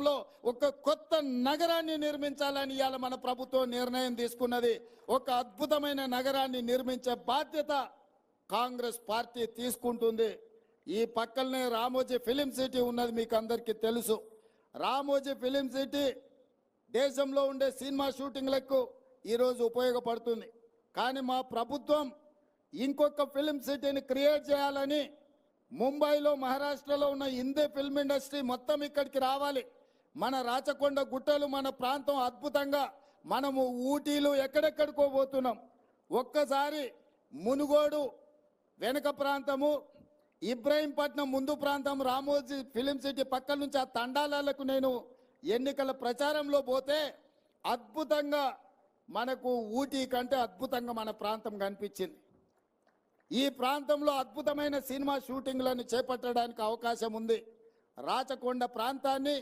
ప్రాంతంలో ఒక కొత్త నగరాన్ని నిర్మించాలని ఇవాళ మన ప్రభుత్వం నిర్ణయం తీసుకున్నది. ఒక అద్భుతమైన నగరాన్ని నిర్మించే బాధ్యత కాంగ్రెస్ పార్టీ తీసుకుంటుంది. ఈ పక్కనే రామోజీ ఫిలిం సిటీ ఉన్నది, మీకు అందరికీ తెలుసు. రామోజీ ఫిలిం సిటీ దేశంలో ఉండే సినిమా షూటింగ్లకు ఈరోజు ఉపయోగపడుతుంది. కానీ మా ప్రభుత్వం ఇంకొక ఫిలిం సిటీని క్రియేట్ చేయాలని ముంబైలో, మహారాష్ట్రలో ఉన్న హిందీ ఫిల్మ్ ఇండస్ట్రీ మొత్తం ఇక్కడికి రావాలి. మన రాచకొండ గుట్టలు, మన ప్రాంతం అద్భుతంగా, మనము ఊటీలు ఎక్కడెక్కడికో పోతున్నాం. ఒక్కసారి మునుగోడు వెనుక ప్రాంతము, ఇబ్రాహీంపట్నం ముందు ప్రాంతం, రామోజీ ఫిలిం సిటీ పక్కల నుంచి ఆ తండాలకు నేను ఎన్నికల ప్రచారంలో పోతే అద్భుతంగా మనకు ఊటీ కంటే అద్భుతంగా మన ప్రాంతం కనిపించింది. ఈ ప్రాంతంలో అద్భుతమైన సినిమా షూటింగ్లను చేపట్టడానికి అవకాశం ఉంది. రాచకొండ ప్రాంతాన్ని